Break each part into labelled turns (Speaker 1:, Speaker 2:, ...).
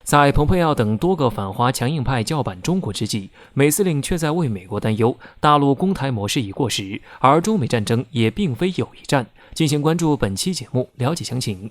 Speaker 1: 在蓬佩奥等多个反华强硬派叫板中国之际，美司令却在为美国担忧，大陆攻台模式已过时，而中美战争也并非友谊战。敬请关注本期节目，了解详情。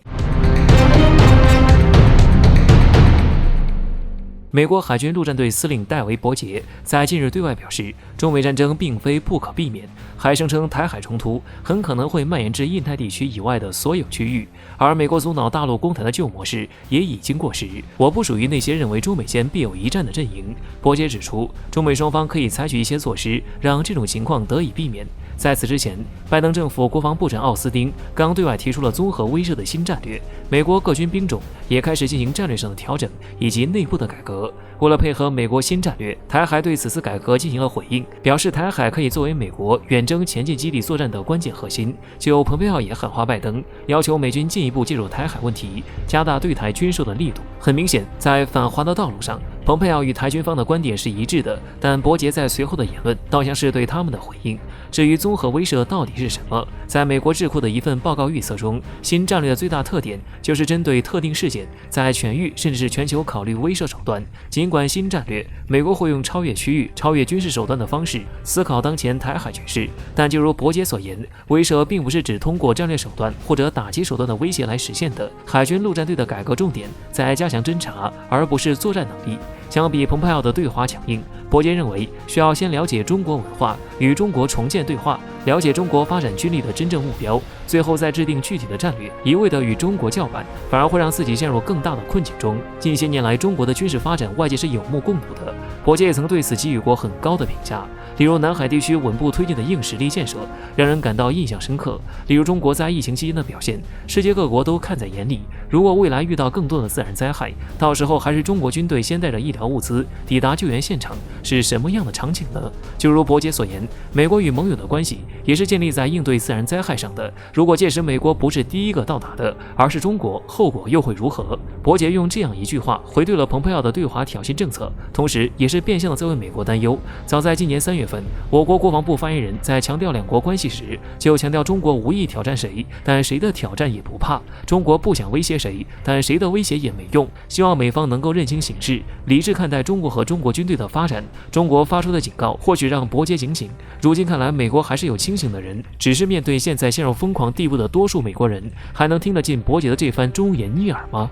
Speaker 1: 美国海军陆战队司令戴维·伯杰在近日对外表示，中美战争并非不可避免，还声称台海冲突很可能会蔓延至印太地区以外的所有区域，而美国阻挠大陆攻台的旧模式也已经过时。我不属于那些认为中美间必有一战的阵营。伯杰指出，中美双方可以采取一些措施，让这种情况得以避免。在此之前，拜登政府国防部长奥斯汀刚对外提出了综合威慑的新战略，美国各军兵种也开始进行战略上的调整以及内部的改革。为了配合美国新战略，台海对此次改革进行了回应，表示台海可以作为美国远征前进基地作战的关键核心。就蓬佩奥也喊话拜登，要求美军进一步介入台海问题，加大对台军售的力度。很明显，在反华的道路上，蓬佩奥与台军方的观点是一致的，但伯杰在随后的言论倒像是对他们的回应。至于综合威慑到底是什么，在美国智库的一份报告预测中，新战略的最大特点就是针对特定事件，在全域甚至是全球考虑威慑手段。尽管新战略美国会用超越区域、超越军事手段的方式思考当前台海局势，但就如伯杰所言，威慑并不是只通过战略手段或者打击手段的威胁来实现的。海军陆战队的改革重点在加强侦察，而不是作战能力。相比蓬佩奥的对华强硬，伯杰认为需要先了解中国文化，与中国重建对话，了解中国发展军力的真正目标，最后再制定具体的战略。一味的与中国叫板，反而会让自己陷入更大的困境中。近些年来，中国的军事发展外界是有目共睹的，伯杰也曾对此给予过很高的评价。例如南海地区稳步推进的硬实力建设，让人感到印象深刻。例如中国在疫情期间的表现，世界各国都看在眼里。如果未来遇到更多的自然灾害，到时候还是中国军队先带着医疗物资抵达救援现场，是什么样的场景呢？就如伯杰所言，美国与盟友的关系也是建立在应对自然灾害上的。如果届时美国不是第一个到达的，而是中国，后果又会如何？伯杰用这样一句话回对了蓬佩奥的对华挑衅政策，同时也是变相的在为美国担忧。早在今年3月份，我国国防部发言人在强调两国关系时，就强调中国无意挑战谁，但谁的挑战也不怕；中国不想威胁谁，但谁的威胁也没用。希望美方能够认清形势，理智看待中国和中国军队的发展。中国发出的警告或许让伯杰警醒，如今看来美国还是有清醒的人，只是面对现在陷入疯狂地步的多数美国人，还能听得进伯杰的这番忠言逆耳吗？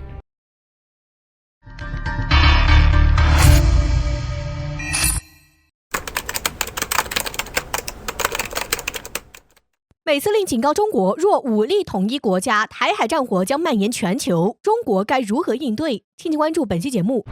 Speaker 2: 美司令警告中国，若武力统一国家，台海战火将蔓延全球，中国该如何应对？敬请关注本期节目。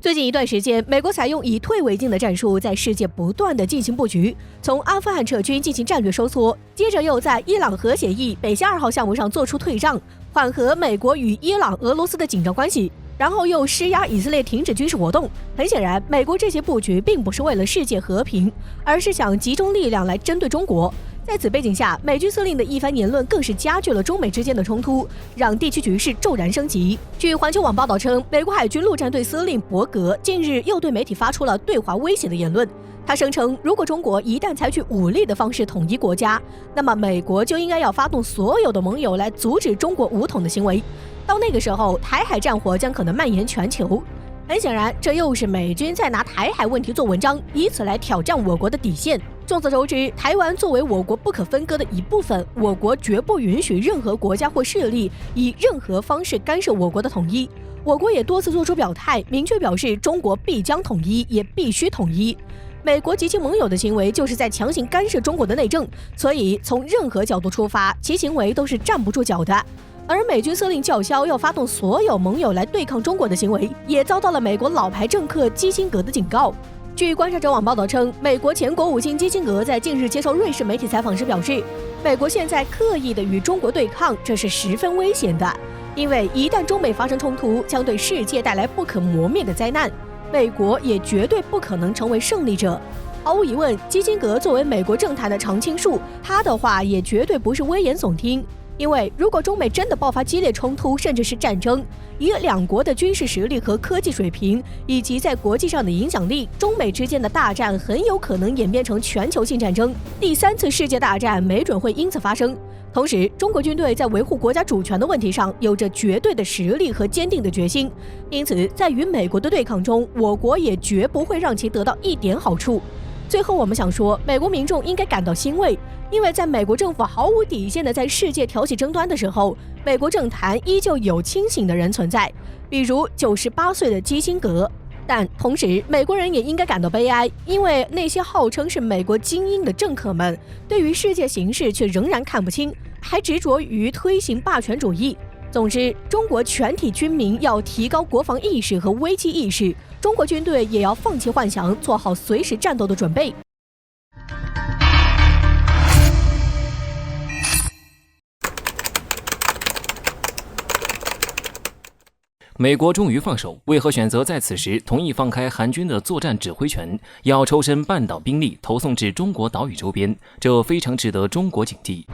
Speaker 2: 最近一段时间，美国采用以退为进的战术，在世界不断的进行布局，从阿富汗撤军进行战略收缩，接着又在伊朗核协议北溪2号项目上做出退让，缓和美国与伊朗、俄罗斯的紧张关系。然后又施压以色列停止军事活动。很显然，美国这些布局并不是为了世界和平，而是想集中力量来针对中国。在此背景下，美军司令的一番言论更是加剧了中美之间的冲突，让地区局势骤然升级。据环球网报道称，美国海军陆战队司令伯格近日又对媒体发出了对华威胁的言论。他声称，如果中国一旦采取武力的方式统一国家，那么美国就应该要发动所有的盟友来阻止中国武统的行为。到那个时候，台海战火将可能蔓延全球。很显然，这又是美军在拿台海问题做文章，以此来挑战我国的底线。众所周知，台湾作为我国不可分割的一部分，我国绝不允许任何国家或势力以任何方式干涉我国的统一。我国也多次做出表态，明确表示中国必将统一，也必须统一。美国及其盟友的行为就是在强行干涉中国的内政，所以从任何角度出发，其行为都是站不住脚的。而美军司令叫嚣要发动所有盟友来对抗中国的行为，也遭到了美国老牌政客基辛格的警告。据观察者网报道称，美国前国务卿基辛格在近日接受瑞士媒体采访时表示，美国现在刻意的与中国对抗，这是十分危险的，因为一旦中美发生冲突，将对世界带来不可磨灭的灾难，美国也绝对不可能成为胜利者。毫无疑问，基辛格作为美国政坛的常青树，他的话也绝对不是危言耸听。因为如果中美真的爆发激烈冲突，甚至是战争，以两国的军事实力和科技水平，以及在国际上的影响力，中美之间的大战很有可能演变成全球性战争，第3次世界大战没准会因此发生。同时，中国军队在维护国家主权的问题上有着绝对的实力和坚定的决心，因此在与美国的对抗中，我国也绝不会让其得到一点好处。最后，我们想说，美国民众应该感到欣慰，因为在美国政府毫无底线的在世界挑起争端的时候，美国政坛依旧有清醒的人存在，比如98岁的基辛格。但同时，美国人也应该感到悲哀，因为那些号称是美国精英的政客们，对于世界形势却仍然看不清，还执着于推行霸权主义。总之，中国全体军民要提高国防意识和危机意识，中国军队也要放弃幻想，做好随时战斗的准备。
Speaker 1: 美国终于放手，为何选择在此时同意放开韩军的作战指挥权，要抽身半岛兵力投送至中国岛屿周边？这非常值得中国警惕。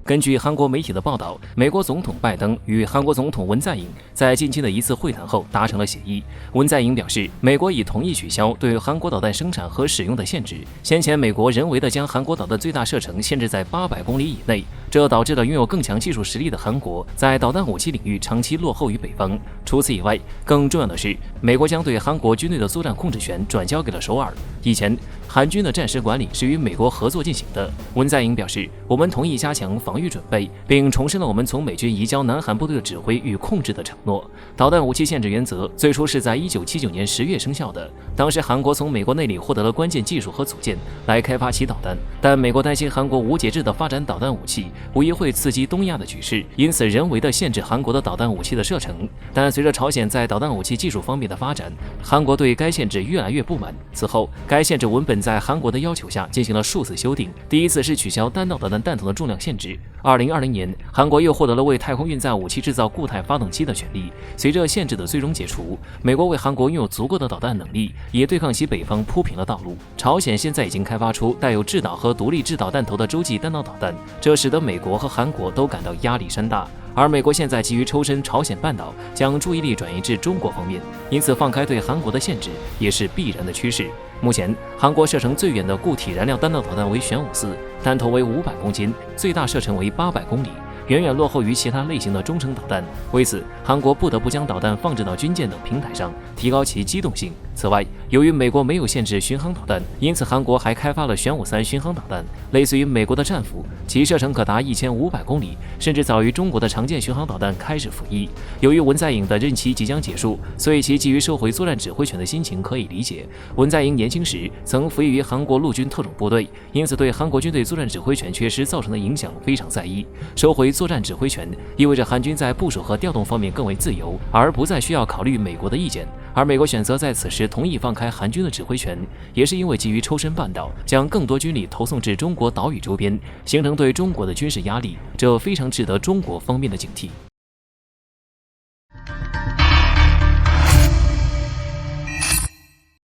Speaker 1: 根据韩国媒体的报道，美国总统拜登与韩国总统文在寅在近期的一次会谈后达成了协议。文在寅表示，美国已同意取消对韩国导弹生产和使用的限制。先前美国人为地将韩国导弹最大射程限制在800公里以内，这导致了拥有更强技术实力的韩国在导弹武器领域长期落后于北方。除此以外，更重要的是，美国将对韩国军队的作战控制权转交给了首尔。以前，韩军的战时管理是与美国合作进行的。文在寅表示，我们同意加强防御准备，并重申了我们从美军移交南韩部队的指挥与控制的承诺。导弹武器限制原则最初是在1979年10月生效的，当时韩国从美国那里获得了关键技术和组件来开发其导弹，但美国担心韩国无节制地发展导弹武器无疑会刺激东亚的局势，因此人为地限制韩国的导弹武器的射程。但随着朝鲜在导弹武器技术方面的发展，韩国对该限制越来越不满。此后，该限制文本在韩国的要求下进行了数次修订，第一次是取消弹道导弹弹头的重量限制。2020年，韩国又获得了为太空运载武器制造固态发动机的权利。随着限制的最终解除，美国为韩国拥有足够的导弹能力，也对抗其北方铺平了道路。朝鲜现在已经开发出带有制导和独立制导弹头的洲际弹道导弹，这使得美国和韩国都感到压力山大。而美国现在急于抽身朝鲜半岛，将注意力转移至中国方面，因此放开对韩国的限制也是必然的趋势。目前，韩国射程最远的固体燃料弹道导弹为玄武4，弹头为500公斤，最大射程为800公里。远远落后于其他类型的中程导弹，为此，韩国不得不将导弹放置到军舰等平台上，提高其机动性。此外，由于美国没有限制巡航导弹，因此韩国还开发了玄武3巡航导弹，类似于美国的战斧，其射程可达1500公里，甚至早于中国的常见巡航导弹开始服役。由于文在寅的任期即将结束，所以其急于收回作战指挥权的心情可以理解。文在寅年轻时曾服役于韩国陆军特种部队，因此对韩国军队作战指挥权缺失造成的影响非常在意。收回作战指挥权意味着韩军在部署和调动方面更为自由，而不再需要考虑美国的意见。而美国选择在此时同意放开韩军的指挥权，也是因为急于抽身半岛，将更多军力投送至中国岛屿周边，形成对中国的军事压力，这非常值得中国方面的警惕。